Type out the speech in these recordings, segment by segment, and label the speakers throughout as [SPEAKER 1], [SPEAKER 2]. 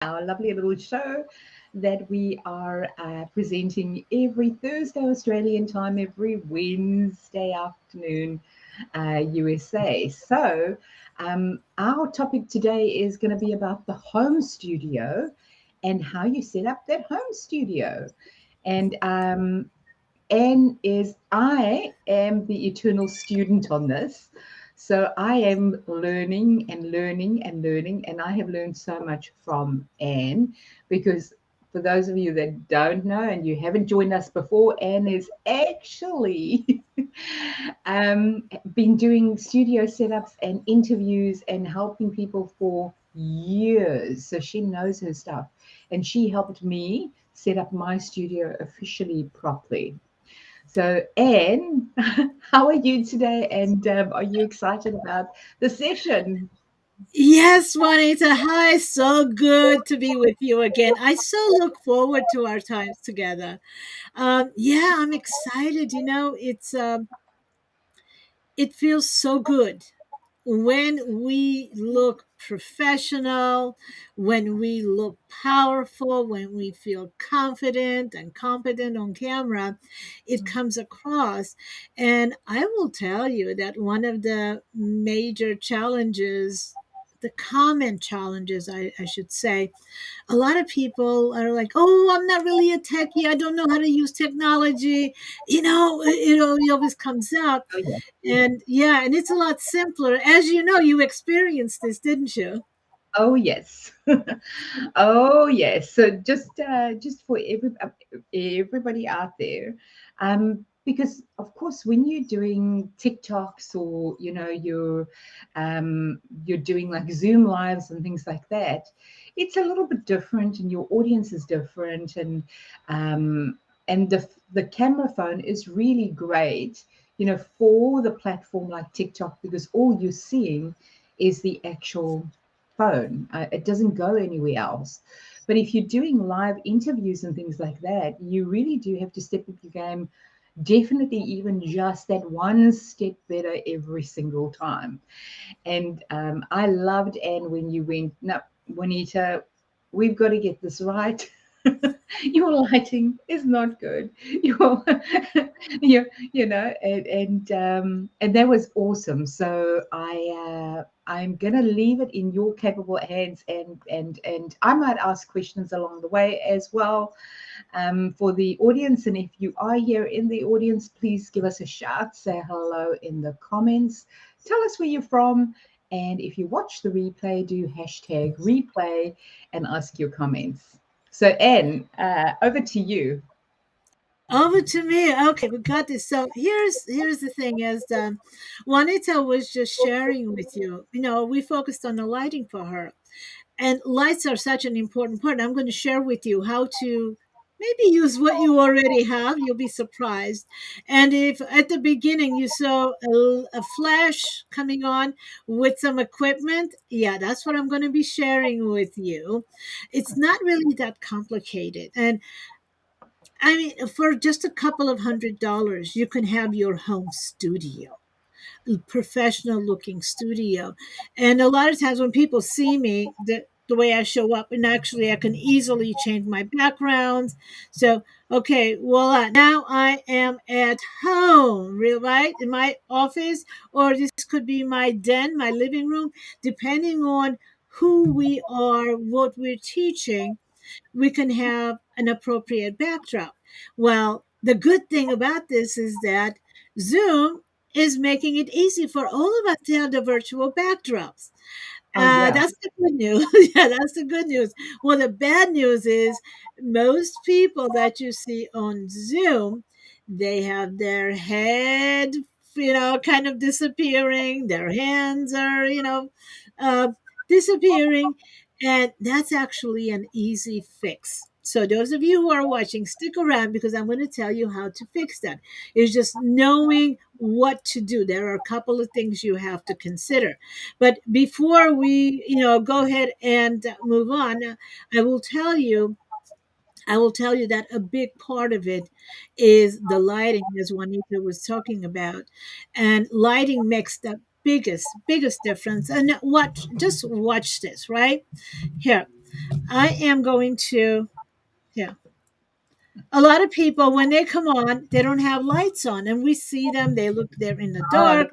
[SPEAKER 1] our lovely little show that we are presenting every Thursday Australian time, every Wednesday afternoon USA. So, our topic today is going to be about the home studio and how you set up that home studio. And I am the eternal student on this. So I am learning and learning and learning, and I have learned so much from Anne because for those of you that don't know and you haven't joined us before, Anne is actually been doing studio setups and interviews and helping people for years. So she knows her stuff, and she helped me set up my studio officially properly. So, Anne, how are you today? And are you excited about the session?
[SPEAKER 2] Yes, Juanita. Hi, so good to be with you again. I so look forward to our times together. Yeah, I'm excited. It feels so good when we look professional, when we look powerful, when we feel confident and competent on camera. It comes across. And I will tell you that one of the major challenges, the common challenges, I should say, a lot of people are like, "Oh, I'm not really a techie. I don't know how to use technology." It always comes up.
[SPEAKER 1] Oh, yeah.
[SPEAKER 2] And yeah, and it's a lot simpler. As you know, you experienced this, didn't you?
[SPEAKER 1] Oh, yes. Oh, yes. So just for everybody out there, because of course when you're doing TikToks or you're doing like Zoom lives and things like that, it's a little bit different, and your audience is different, and the camera phone is really great, for the platform like TikTok because all you're seeing is the actual phone. It doesn't go anywhere else. But if you're doing live interviews and things like that, you really do have to step up your game. Definitely, even just that one step better every single time. And I loved Anne when you went, no, Juanita, we've got to get this right. Your lighting is not good. Your, and that was awesome. So I'm gonna leave it in your capable hands, and I might ask questions along the way as well, for the audience. And if you are here in the audience, please give us a shout, say hello in the comments, tell us where you're from. And if you watch the replay, do hashtag replay and ask your comments. So, Anne, over to you.
[SPEAKER 2] Over to me. Okay, we got this. So here's the thing: as Juanita was just sharing with you, we focused on the lighting for her, and lights are such an important part. I'm going to share with you how to maybe use what you already have. You'll be surprised. And if at the beginning you saw a flash coming on with some equipment, yeah, that's what I'm going to be sharing with you. It's not really that complicated. And I mean, for just a couple of $100, you can have your home studio, professional looking studio. And a lot of times when people see me, the way I show up, and actually I can easily change my background. So, okay, voila, now I am at home, real right, in my office, or this could be my den, my living room, depending on who we are, what we're teaching, we can have an appropriate backdrop. Well, the good thing about this is that Zoom is making it easy for all of us to have the virtual backdrops.
[SPEAKER 1] Oh, yeah.
[SPEAKER 2] That's the good news. Yeah, that's the good news. Well, the bad news is most people that you see on Zoom, they have their head, kind of disappearing. Their hands are, uh, disappearing. And that's actually an easy fix. So those of you who are watching, stick around because I'm going to tell you how to fix that. It's just knowing what to do. There are a couple of things you have to consider. But before we, go ahead and move on, I will tell you that a big part of it is the lighting, as Juanita was talking about. And lighting makes the biggest difference. And just watch this, right? Here. I am going to, yeah. A lot of people, when they come on, they don't have lights on, and we see them. They're in the
[SPEAKER 1] Oh,
[SPEAKER 2] dark,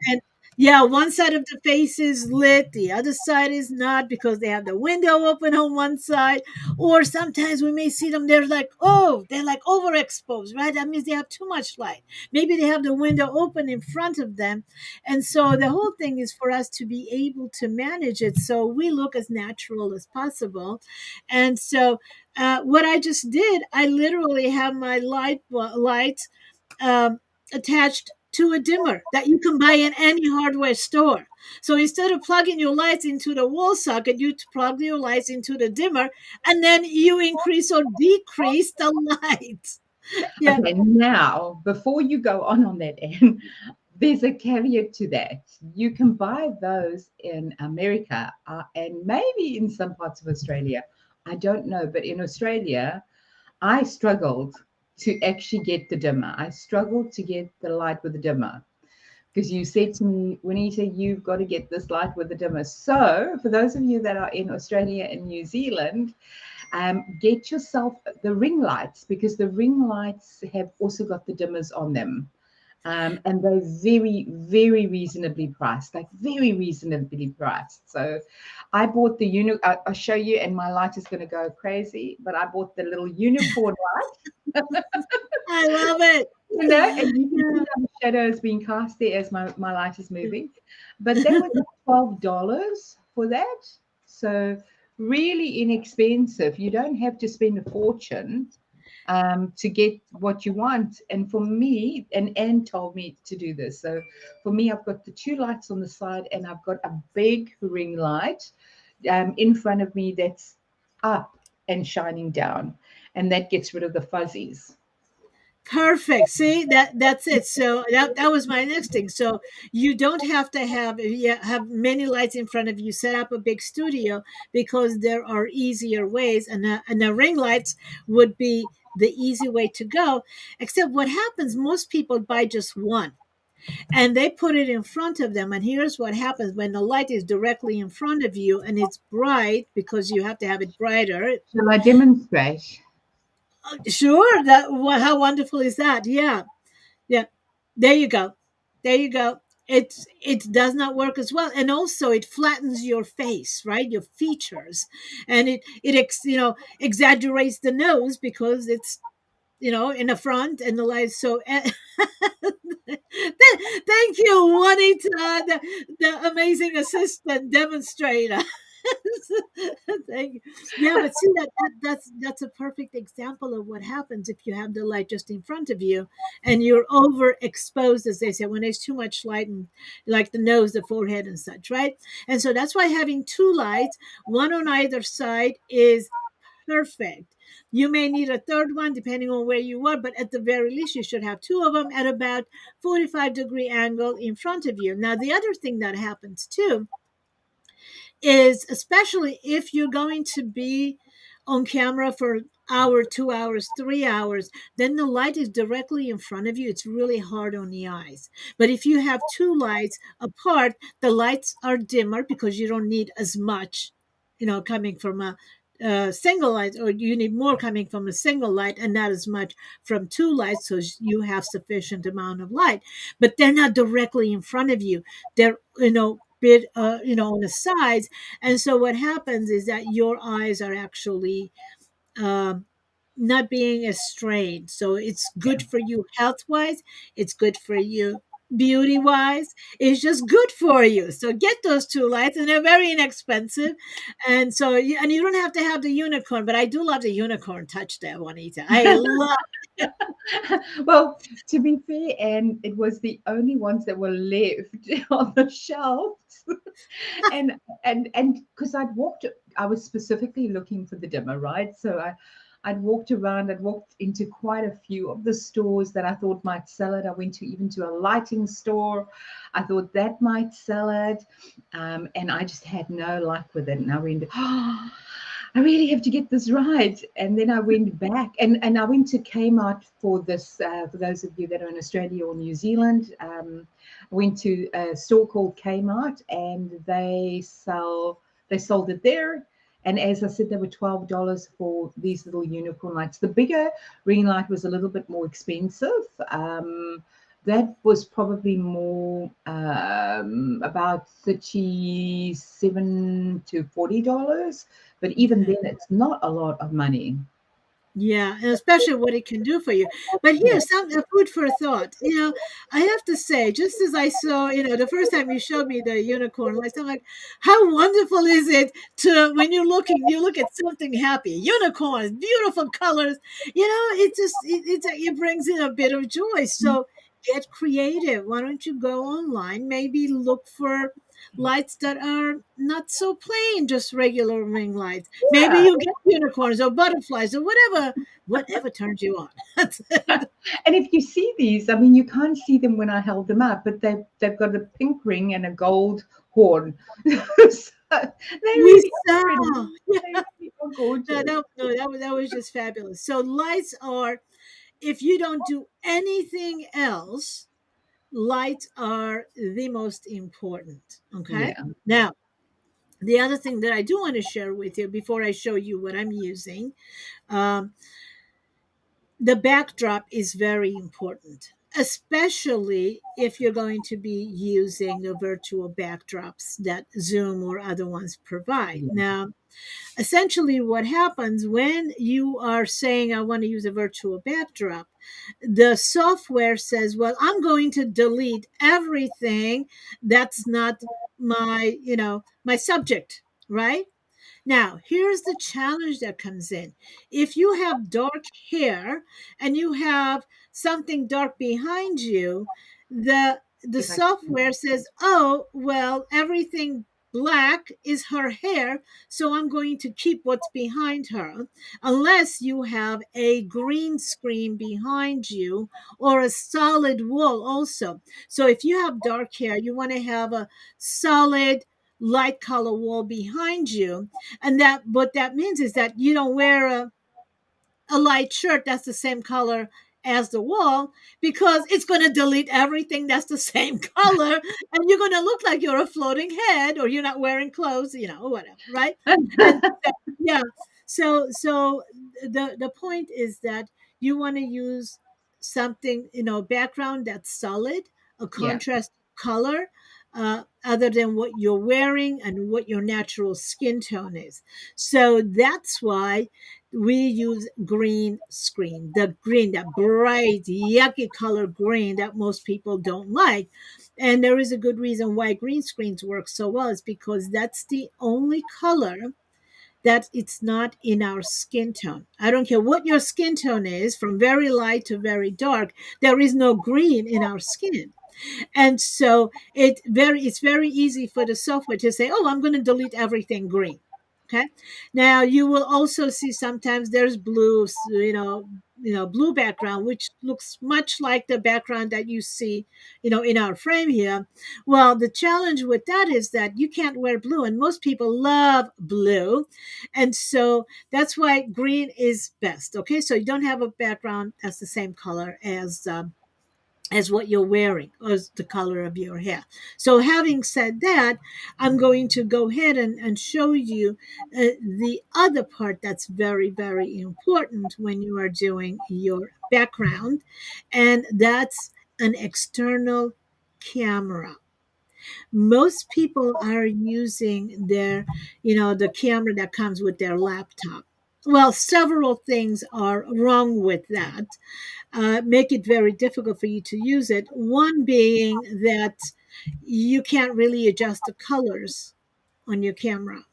[SPEAKER 2] and yeah, one side of the face is lit, the other side is not because they have the window open on one side. Or sometimes we may see them, they're like overexposed, right? That means they have too much light. Maybe they have the window open in front of them. And so the whole thing is for us to be able to manage it so we look as natural as possible. And so what I just did, I literally have my light um, attached to a dimmer that you can buy in any hardware store. So instead of plugging your lights into the wall socket, you plug your lights into the dimmer, and then you increase or decrease the light. Yeah,
[SPEAKER 1] okay. Now, before you go on that end, there's a caveat to that. You can buy those in America and maybe in some parts of Australia. I don't know, but in Australia, I struggled to actually get the dimmer. I struggled to get the light with the dimmer because you said to me, when you said you've got to get this light with the dimmer. So, for those of you that are in Australia and New Zealand, get yourself the ring lights because the ring lights have also got the dimmers on them. And they're very, very reasonably priced, like very reasonably priced. So I bought the I'll show you, and my light is going to go crazy, but I bought the little unicorn light,
[SPEAKER 2] I love it.
[SPEAKER 1] and you can see how the shadow is being cast there as my light is moving. But that was $12 for that. So really inexpensive. You don't have to spend a fortune to get what you want. And for me, and Anne told me to do this. So for me, I've got the two lights on the side, and I've got a big ring light in front of me that's up and shining down, and that gets rid of the fuzzies.
[SPEAKER 2] Perfect. See, that's it. So that was my next thing. So you don't have to have many lights in front of you. Set up a big studio because there are easier ways, and the ring lights would be the easy way to go. Except what happens, most people buy just one and they put it in front of them. And here's what happens when the light is directly in front of you and it's bright because you have to have it brighter.
[SPEAKER 1] Shall I demonstrate?
[SPEAKER 2] Sure, how wonderful is that? Yeah. Yeah, there you go. There you go. It does not work as well, and also it flattens your face, right? Your features, and exaggerates the nose because it's in the front and the light. So thank you, Juanita, the amazing assistant demonstrator. Thank you. Yeah, but see that's a perfect example of what happens if you have the light just in front of you and you're overexposed, as they say, when there's too much light and like the nose, the forehead, and such, right? And so that's why having two lights, one on either side, is perfect. You may need a third one depending on where you are, but at the very least, you should have two of them at about 45-degree angle in front of you. Now, the other thing that happens too is, especially if you're going to be on camera for an hour, 2 hours, 3 hours, then the light is directly in front of you. It's really hard on the eyes. But if you have two lights apart, the lights are dimmer because you don't need as much, coming from a single light, or you need more coming from a single light and not as much from two lights, so you have sufficient amount of light. But they're not directly in front of you. They're bit on the sides, and so what happens is that your eyes are actually um, not being as strained. So it's good for you health wise, it's good for you beauty wise, it's just good for you. So get those two lights, and they're very inexpensive. And so and you don't have to have the unicorn, but I do love the unicorn touch there, Juanita. I love
[SPEAKER 1] Well, to be fair, and it was the only ones that were left on the shelves. and and because I was specifically looking for the dimmer, right? So I'd walked around, I'd walked into quite a few of the stores that I thought might sell it. I went to even to a lighting store. I thought that might sell it. And I just had no luck with it. And I went, oh, I really have to get this right. And then I went back and I went to Kmart for this, for those of you that are in Australia or New Zealand. I went to a store called Kmart, and they sold it there. And as I said, they were $12 for these little unicorn lights. The bigger ring light was a little bit more expensive. That was probably more about 37 to $40. But even
[SPEAKER 2] Okay.
[SPEAKER 1] then, it's not a lot of money.
[SPEAKER 2] Yeah, and especially what it can do for you. But
[SPEAKER 1] Yeah,
[SPEAKER 2] here's some food for thought. I have to say, just as I saw, the first time you showed me the unicorn lights, I'm like, how wonderful is it to when you look at something happy, unicorns, beautiful colors. It brings in a bit of joy. So get creative. Why don't you go online? Maybe look for lights that are not so plain, just regular ring lights. Maybe
[SPEAKER 1] yeah.
[SPEAKER 2] you get unicorns or butterflies or whatever turns you on. That's it.
[SPEAKER 1] And if you see these, I mean, you can't see them when I held them up, but they've got a pink ring and a gold horn. So they
[SPEAKER 2] We
[SPEAKER 1] really are pretty.
[SPEAKER 2] saw.
[SPEAKER 1] They really are gorgeous.
[SPEAKER 2] That was just fabulous. So lights are, if you don't do anything else, lights are the most important. Okay.
[SPEAKER 1] Yeah,
[SPEAKER 2] Now, the other thing that I do want to share with you before I show you what I'm using, um, the backdrop is very important, especially if you're going to be using the virtual backdrops that Zoom or other ones provide.
[SPEAKER 1] yeah,
[SPEAKER 2] Now, essentially, what happens when you are saying, I want to use a virtual backdrop, the software says, well, I'm going to delete everything that's not my subject, right? Now, here's the challenge that comes in. If you have dark hair and you have something dark behind you, the
[SPEAKER 1] if I can.
[SPEAKER 2] software says, "Oh, well, everything black is her hair, so I'm going to keep what's behind her unless you have a green screen behind you or a solid wall also." So if you have dark hair, you want to have a solid light color wall behind you, and that what that means is that you don't wear a light shirt that's the same color as the wall, because it's going to delete everything that's the same color, and you're going to look like you're a floating head or you're not wearing clothes, or whatever, right? And yeah, so the point is that you want to use something, background that's solid, a
[SPEAKER 1] Yeah,
[SPEAKER 2] contrast color, other than what you're wearing and what your natural skin tone is. So that's why we use green screen, the green, that bright, yucky color green that most people don't like. And there is a good reason why green screens work so well. It's because that's the only color that it's not in our skin tone. I don't care what your skin tone is, from very light to very dark, there is no green in our skin. And so it's very easy for the software to say, "Oh, I'm going to delete everything green." Okay. Now you will also see sometimes there's blue, blue background, which looks much like the background that you see, in our frame here. Well, the challenge with that is that you can't wear blue, and most people love blue, and so that's why green is best. Okay, so you don't have a background that's the same color as what you're wearing or as the color of your hair. So, having said that, I'm going to go ahead and show you the other part that's very, very important when you are doing your background, and that's an external camera. Most people are using the camera that comes with their laptop. Well, several things are wrong with that, make it very difficult for you to use it. One being that you can't really adjust the colors on your camera.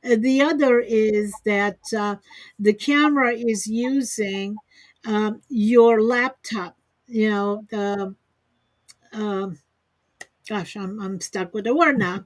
[SPEAKER 2] The other is that the camera is using your laptop. The um gosh, I'm stuck with the word now.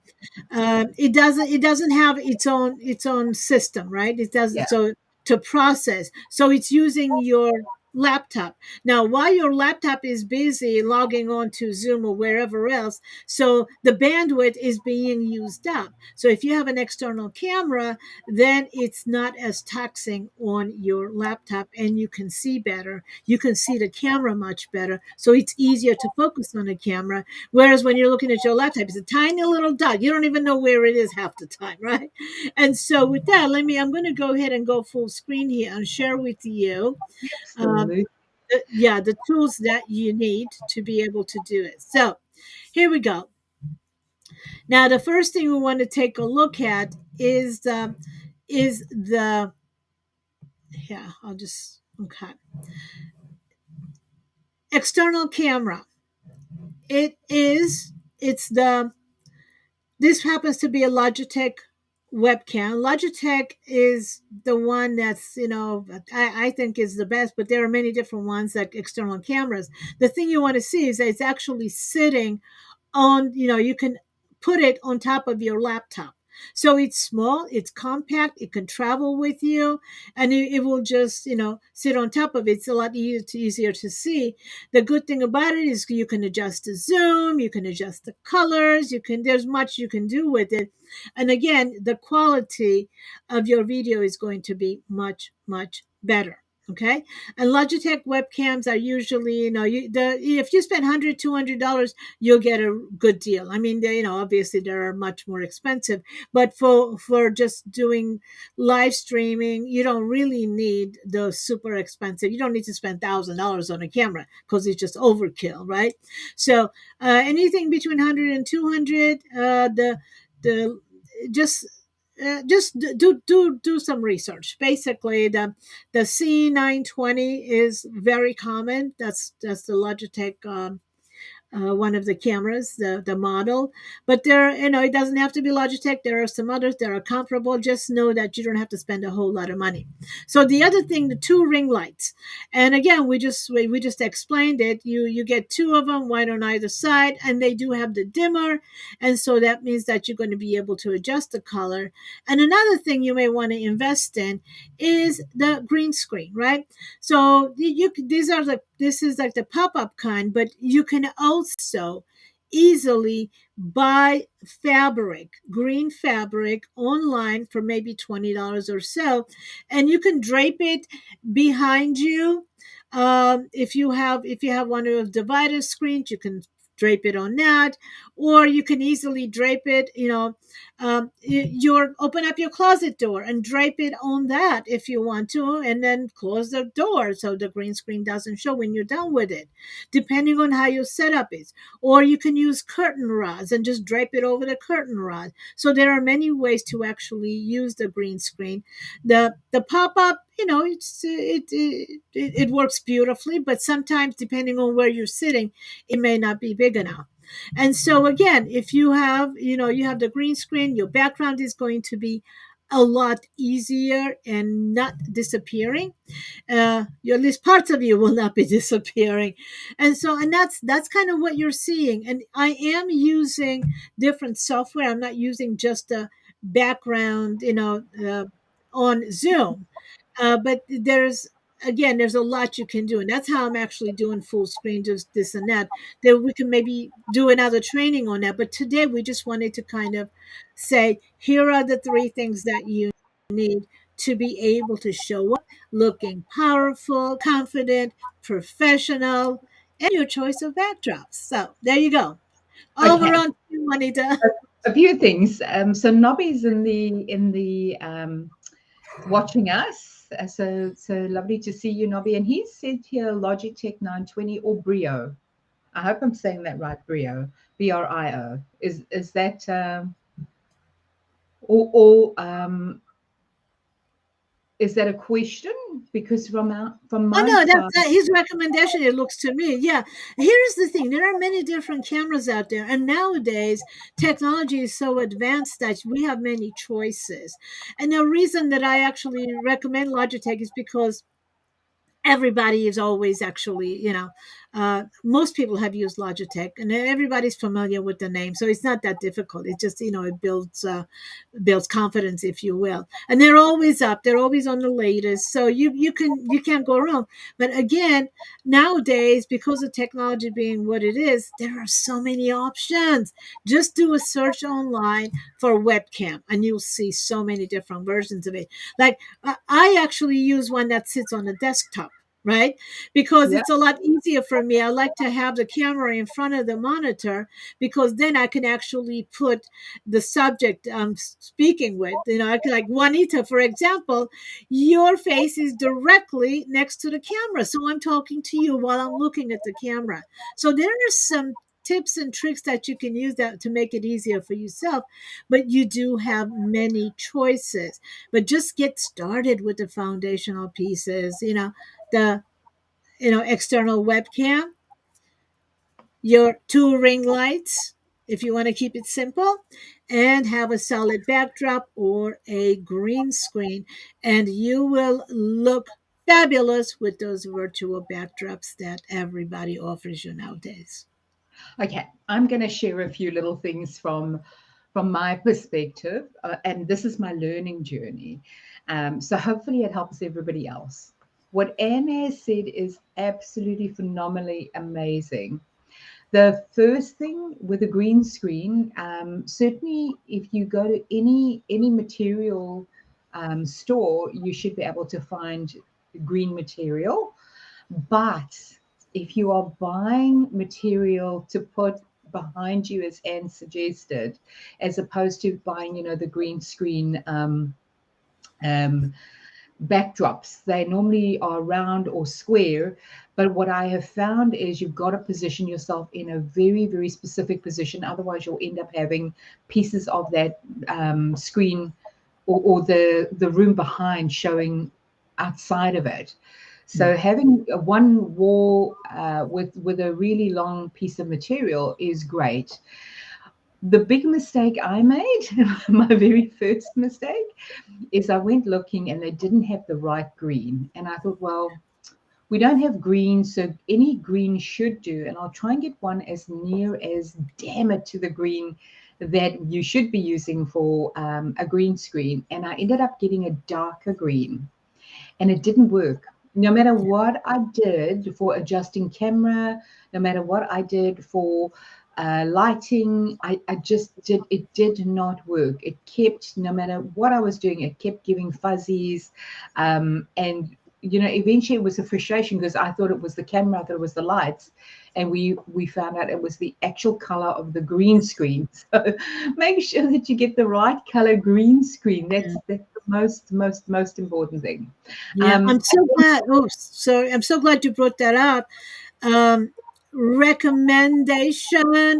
[SPEAKER 2] It doesn't have its own system, right? It doesn't,
[SPEAKER 1] yeah,
[SPEAKER 2] so to process. So it's using your laptop. Now, while your laptop is busy logging on to Zoom or wherever else, so the bandwidth is being used up. So if you have an external camera, then it's not as taxing on your laptop and you can see better. You can see the camera much better. So it's easier to focus on the camera. Whereas when you're looking at your laptop, it's a tiny little dot. You don't even know where it is half the time, right? And so with that, I'm going to go ahead and go full screen here and share with you, um,
[SPEAKER 1] Absolutely.
[SPEAKER 2] the tools that you need to be able to do it. So here we go. Now, the first thing we want to take a look at is the yeah, I'll just okay. External camera. It's the this happens to be a Logitech webcam. Logitech is the one that's, I think is the best, but there are many different ones like external cameras. The thing you want to see is that it's actually sitting on, you can put it on top of your laptop. So it's small, it's compact, it can travel with you, and it will just, sit on top of it. It's a lot easier to see. The good thing about it is you can adjust the zoom, you can adjust the colors, there's much you can do with it. And again, the quality of your video is going to be much, much better. Okay. And Logitech webcams are usually, if you spend $100, $200, you'll get a good deal. I mean, obviously they are much more expensive, but for just doing live streaming, you don't really need the super expensive. You don't need to spend $1,000 on a camera because it's just overkill, right? So anything between 100 and 200, the just do some research. Basically, the C920 is very common. That's the Logitech, one of the cameras, the model. But it doesn't have to be Logitech. There are some others that are comparable. Just know that you don't have to spend a whole lot of money. So the other thing, the two ring lights, and again, we just explained it. You get two of them, one on either side, and they do have the dimmer, and so that means that you're going to be able to adjust the color. And another thing you may want to invest in is the green screen, right? So this is like the pop-up kind, but you can also easily buy green fabric online for maybe $20 or so, and you can drape it behind you. If you have one of those divider screens, you can drape it on that, or you can easily drape it, open up your closet door and drape it on that if you want to, and then close the door so the green screen doesn't show when you're done with it, depending on how your setup is. Or you can use curtain rods and just drape it over the curtain rod. So there are many ways to actually use the green screen. The pop-up, it works beautifully, but sometimes depending on where you're sitting, it may not be big enough. And so again, if you have the green screen, your background is going to be a lot easier and not disappearing. At least parts of you will not be disappearing. And that's kind of what you're seeing. And I am using different software. I'm not using just a background, on Zoom. But there's a lot you can do, and that's how I'm actually doing full screen, just this and that. That we can maybe do another training on that. But today we just wanted to kind of say, here are the three things that you need to be able to show up looking powerful, confident, professional, and your choice of backdrops. So there you go. Over
[SPEAKER 1] Okay.
[SPEAKER 2] on to you, Juanita.
[SPEAKER 1] A few things. So Nobby's in the watching us. So lovely to see you, Nobby. And he said here Logitech 920 or Brio. I hope I'm saying that right, Brio. Brio. Is that or is that a question? Because from
[SPEAKER 2] Oh
[SPEAKER 1] my
[SPEAKER 2] no,
[SPEAKER 1] side,
[SPEAKER 2] that's his recommendation. It looks to me, yeah. Here's the thing: there are many different cameras out there, and nowadays technology is so advanced that we have many choices. And the reason that I actually recommend Logitech is because everybody is always actually, Most people have used Logitech, and everybody's familiar with the name, so it's not that difficult. It just, it builds confidence, if you will. And they're always up; they're always on the latest, so you can't go wrong. But again, nowadays, because of technology being what it is, there are so many options. Just do a search online for webcam, and you'll see so many different versions of it. Like I actually use one that sits on a desktop, right? Because
[SPEAKER 1] Yeah.
[SPEAKER 2] it's a lot easier for me. I like to have the camera in front of the monitor because then I can actually put the subject I'm speaking with. I can, like Juanita, for example, your face is directly next to the camera. So I'm talking to you while I'm looking at the camera. So there are some tips and tricks that you can use that to make it easier for yourself, but you do have many choices. But just get started with the foundational pieces, the external webcam, your two ring lights if you want to keep it simple, and have a solid backdrop or a green screen, and you will look fabulous with those virtual backdrops that everybody offers you nowadays.
[SPEAKER 1] Okay, I'm going to share a few little things from my perspective, and this is my learning journey. So hopefully it helps everybody else. What Anne has said is absolutely phenomenally amazing. The first thing with a green screen, certainly if you go to any material store, you should be able to find green material. But if you are buying material to put behind you, as Anne suggested, as opposed to buying, the green screen um, backdrops, they normally are round or square. But what I have found is you've got to position yourself in a very, very specific position. Otherwise, you'll end up having pieces of that screen or the room behind showing outside of it. So having one wall with a really long piece of material is great. The big mistake I made, my very first mistake, is I went looking and they didn't have the right green. And I thought, well, we don't have green, so any green should do. And I'll try and get one as near as damn it to the green that you should be using for a green screen. And I ended up getting a darker green and it didn't work. No matter what I did for adjusting camera, no matter what I did for lighting, I just did, it did not work. It kept, no matter what I was doing, it kept giving fuzzies. And, eventually it was a frustration because I thought it was the camera, I thought it was the lights. And we found out it was the actual color of the green screen. So make sure that you get the right color green screen. That's the most important thing.
[SPEAKER 2] Yeah,
[SPEAKER 1] Um,
[SPEAKER 2] I'm so glad. Oh, sorry. I'm so glad you brought that up. Recommendation: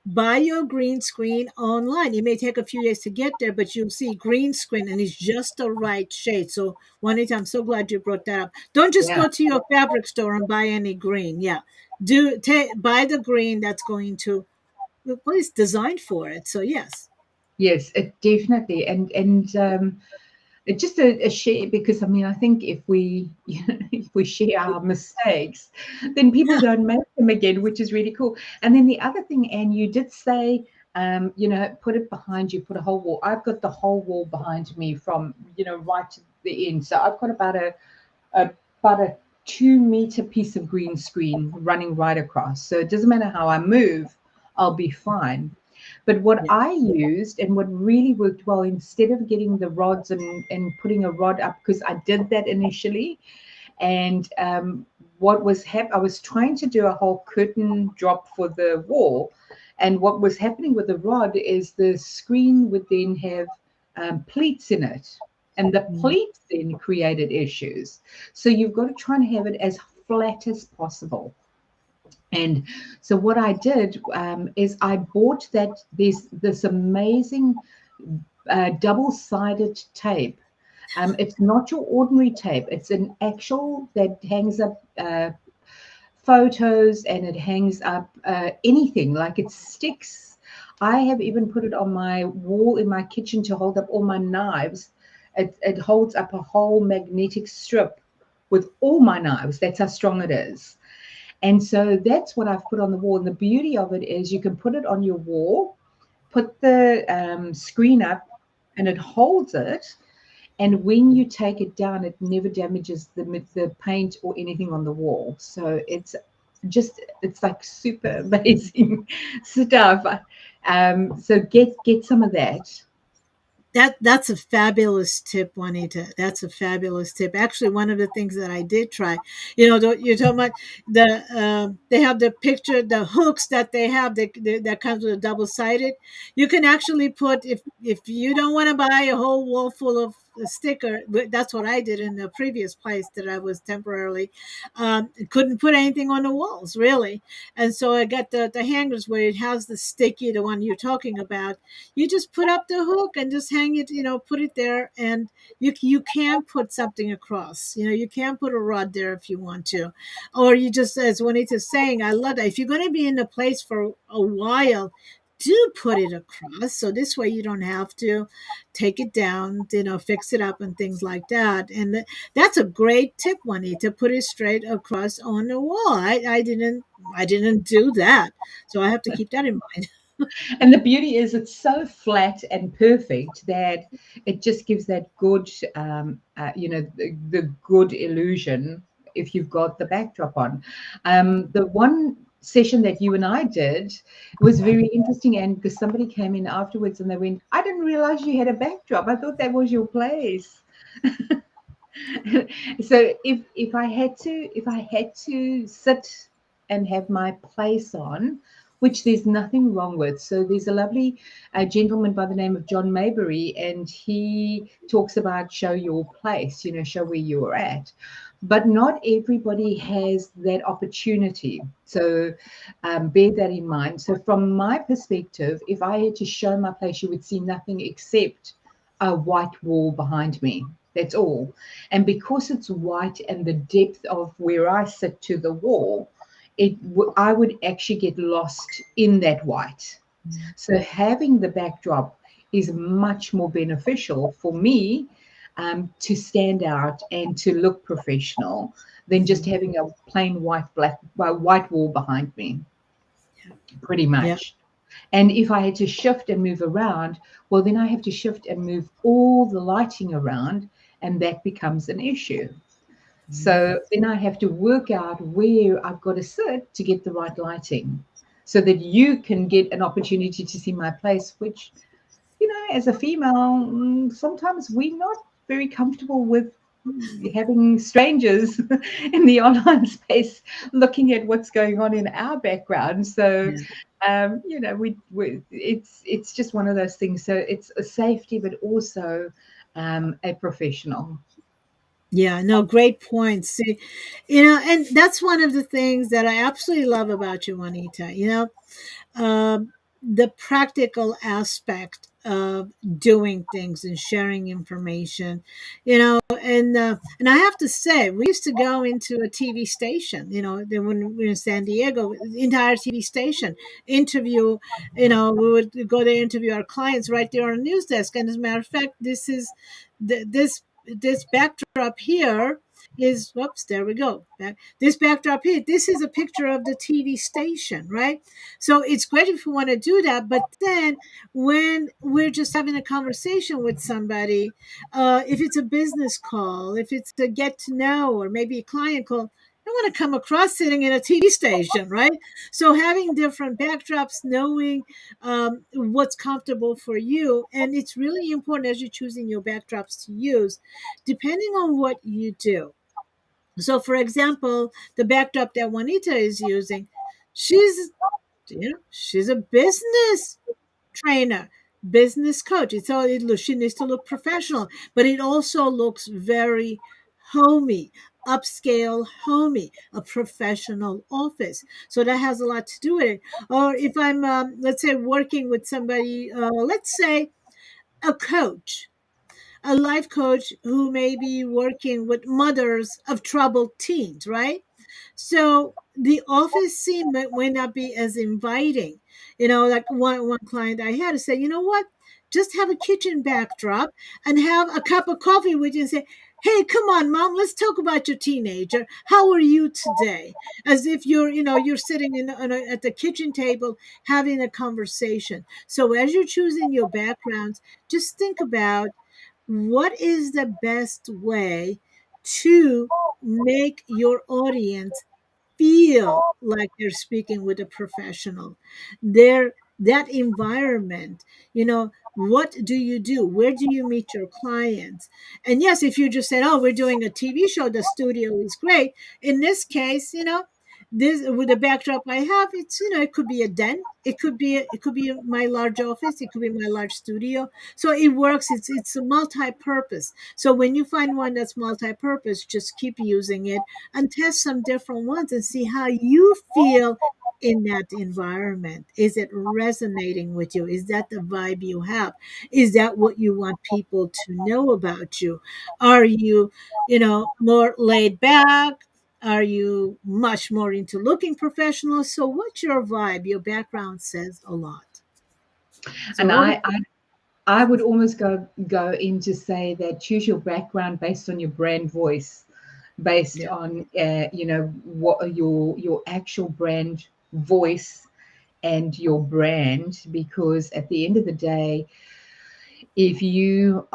[SPEAKER 2] buy your green screen online. It may take a few days to get there, but you'll see green screen and it's just the right shade. So, Juanita, I'm so glad you brought that up. Don't just
[SPEAKER 1] yeah.
[SPEAKER 2] go to your fabric store and buy any green. Yeah, buy the green that's going to what is designed for it. So, yes.
[SPEAKER 1] Yes, it definitely. And it's just a share because I mean I think if we if we share our mistakes, then people don't make them again, which is really cool. And then the other thing, Anne, you did say put it behind you, put a whole wall. I've got the whole wall behind me from right to the end. So I've got about a 2 meter piece of green screen running right across. So it doesn't matter how I move, I'll be fine. But what
[SPEAKER 2] Yeah.
[SPEAKER 1] I used and what really worked well, instead of getting the rods and putting a rod up, because I did that initially, and what was I was trying to do a whole curtain drop for the wall, and what was happening with the rod is the screen would then have pleats in it, and the
[SPEAKER 2] Mm,
[SPEAKER 1] pleats then created issues. So you've got to try and have it as flat as possible. And so what I did is I bought this amazing double-sided tape. It's not your ordinary tape. It's an actual that hangs up photos and it hangs up anything like it sticks. I have even put it on my wall in my kitchen to hold up all my knives. It holds up a whole magnetic strip with all my knives. That's how strong it is. And so that's what I've put on the wall. And the beauty of it is you can put it on your wall, put the screen up, and it holds it. And when you take it down, it never damages the paint or anything on the wall. So it's like super amazing stuff. So get some of that.
[SPEAKER 2] That's a fabulous tip, Juanita. That's a fabulous tip. Actually, one of the things that I did try, you're talking about they have the picture, the hooks that they have that comes with a double sided. You can actually put if you don't want to buy a whole wall full of a sticker. That's what I did in the previous place that I was temporarily. Couldn't put anything on the walls really, and so I got the hangers where it has the sticky, the one you're talking about. You just put up the hook and just hang it, put it there, and you can put something across. You can put a rod there if you want to, or you just, as Juanita's saying, I love that. If you're going to be in the place for a while, do put it across, so this way you don't have to take it down, fix it up and things like that. And that's a great tip, Juanita. Put it straight across on the wall. I didn't do that, so I have to keep that in mind.
[SPEAKER 1] And the beauty is it's so flat and perfect that it just gives that good, the good illusion if you've got the backdrop on. The one session that you and I did was very interesting, and because somebody came in afterwards and they went, I didn't realize you had a backdrop. I thought that was your place. So if I had to sit and have my place on, which there's nothing wrong with. So there's a lovely gentleman by the name of John Maybury, and he talks about show your place, show where you're at. But not everybody has that opportunity. So bear that in mind. So from my perspective, if I had to show my place, you would see nothing except a white wall behind me. That's all. And because it's white and the depth of where I sit to the wall, I would actually get lost in that white. So having the backdrop is much more beneficial for me to stand out and to look professional than just having a plain white wall behind me, pretty
[SPEAKER 2] Yeah.
[SPEAKER 1] much. And if I had to shift and move around, well, then I have to shift and move all the lighting around, and that becomes an issue. So then I have to work out where I've got to sit to get the right lighting so that you can get an opportunity to see my place, which, as a female, sometimes we're not very comfortable with having strangers in the online space looking at what's going on in our background. So,
[SPEAKER 2] Yeah.
[SPEAKER 1] it's just one of those things. So it's a safety, but also a professional.
[SPEAKER 2] Yeah, no, great points. See, and that's one of the things that I absolutely love about you, Juanita. Um, the practical aspect of doing things and sharing information, and I have to say, we used to go into a TV station, then when we were in San Diego, the entire TV station interview, we would go to interview our clients right there on a news desk. And as a matter of fact, this backdrop here is, whoops, there we go. This backdrop here, this is a picture of the TV station, right? So it's great if you want to do that. But then when we're just having a conversation with somebody, if it's a business call, if it's a get to know, or maybe a client call, I don't want to come across sitting in a TV station, right? So having different backdrops, knowing what's comfortable for you. And it's really important as you're choosing your backdrops to use, depending on what you do. So, for example, the backdrop that Juanita is using, she's she's a business trainer, business coach. She needs to look professional, but it also looks very homey, upscale, homey, a professional office. So that has a lot to do with it. Or if I'm, let's say, working with somebody, let's say a coach, a life coach who may be working with mothers of troubled teens, right? So the office scene might not be as inviting. Like one client I had to say, you know what? Just have a kitchen backdrop and have a cup of coffee with you and say, Hey, come on, mom, let's talk about your teenager. How are you today? As if you're sitting at the kitchen table having a conversation. So as you're choosing your backgrounds, just think about what is the best way to make your audience feel like they're speaking with a professional. Their that environment, what do you do? Where do you meet your clients? And yes, if you just said, "Oh, we're doing a TV show, the studio is great." In this case, this with the backdrop I have, it could be a den, it could be my large office, it could be my large studio. So it works. It's a multi-purpose. So when you find one that's multi-purpose, just keep using it and test some different ones and see how you feel in that environment. Is it resonating with you? Is that the vibe you have? Is that what you want people to know about you? Are you, more laid back? Are you much more into looking professional? So what's your vibe? Your background says a lot. So
[SPEAKER 1] And
[SPEAKER 2] over.
[SPEAKER 1] I would almost go in to say that choose your background based on your brand voice, based
[SPEAKER 2] Yeah.
[SPEAKER 1] on what are your actual brand voice and your brand, because at the end of the day, if your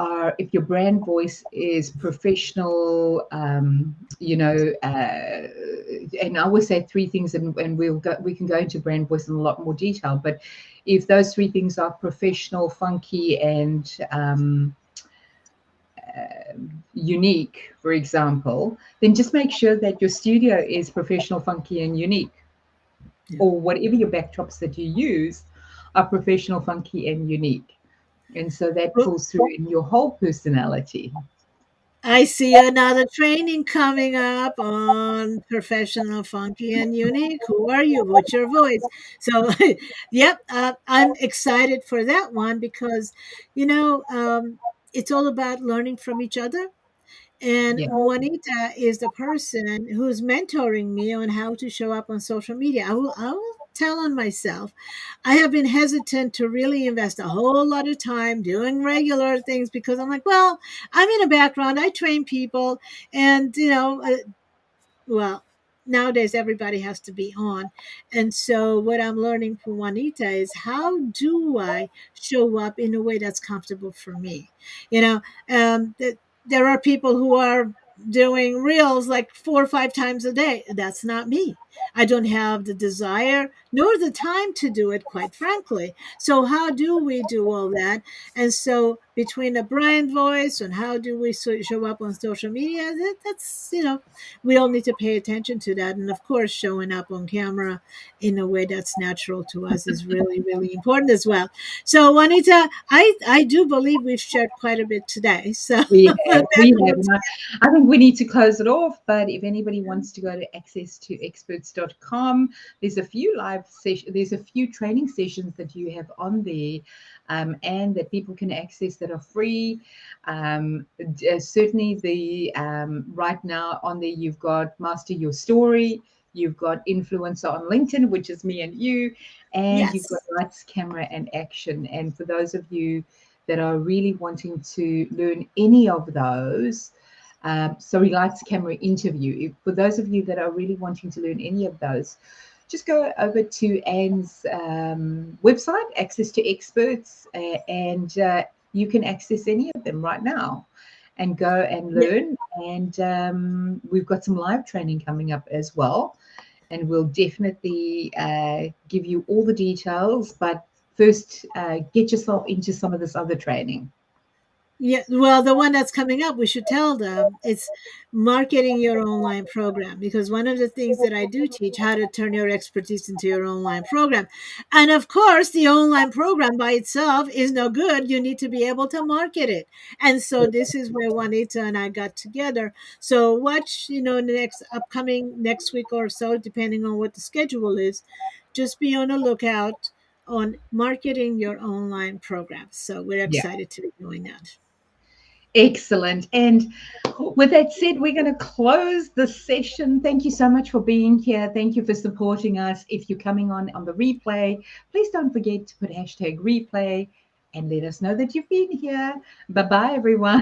[SPEAKER 1] brand voice is professional, and I always say three things, and we can go into brand voice in a lot more detail, but if those three things are professional, funky, and unique, for example, then just make sure that your studio is professional, funky, and unique,
[SPEAKER 2] Yeah.
[SPEAKER 1] or whatever your backdrops that you use are professional, funky, and unique. And so that
[SPEAKER 2] Well,
[SPEAKER 1] pulls through in your whole personality.
[SPEAKER 2] I see another training coming up on professional, funky, and unique. Who are you? What's your voice? So, yep, I'm excited for that one because, it's all about learning from each other. And
[SPEAKER 1] Yeah.
[SPEAKER 2] Juanita is the person who's mentoring me on how to show up on social media. I will tell on myself. I have been hesitant to really invest a whole lot of time doing regular things because I'm like, well, I'm in a background. I train people, and well, nowadays everybody has to be on. And so what I'm learning from Juanita is how do I show up in a way that's comfortable for me? You know, there are people who are doing reels like 4 or 5 times a day. That's not me. I don't have the desire nor the time to do it, quite frankly. So how do we do all that? And so between the brand voice and how do we show up on social media, that's we all need to pay attention to that. And of course, showing up on camera in a way that's natural to us is really, really important as well. So, Juanita, I do believe we've shared quite a bit today. So,
[SPEAKER 1] We have,
[SPEAKER 2] that
[SPEAKER 1] we have.
[SPEAKER 2] was,
[SPEAKER 1] And I think we need to close it off. But if anybody wants to go to access2experts.com, there's a few training sessions that you have on there, and that people can access that are free. Certainly, the right now on there you've got Master Your Story. You've got influencer on LinkedIn, which is me and you, and you've got
[SPEAKER 2] yes.
[SPEAKER 1] lights, camera, and action. And for those of you that are really wanting to learn any of those, sorry, lights, camera, interview. For those of you that are really wanting to learn any of those, just go over to Anne's website, Access to Experts, and you can access any of them right now and go and
[SPEAKER 2] Yeah.
[SPEAKER 1] learn. And we've got some live training coming up as well. And we'll definitely give you all the details. But first, get yourself into some of this other training.
[SPEAKER 2] Yeah, well, the one that's coming up, we should tell them it's marketing your online program because one of the things that I do teach how to turn your expertise into your online program. And of course, the online program by itself is no good. You need to be able to market it. And so this is where Juanita and I got together. So watch, the next upcoming next week or so, depending on what the schedule is, just be on the lookout on marketing your online program. So we're
[SPEAKER 1] Yeah.
[SPEAKER 2] excited to be doing that.
[SPEAKER 1] Excellent. And with that said, we're going to close the session. Thank you so much for being here. Thank you for supporting us. If you're coming on the replay, please don't forget to put hashtag replay and let us know that you've been here. Bye bye, everyone.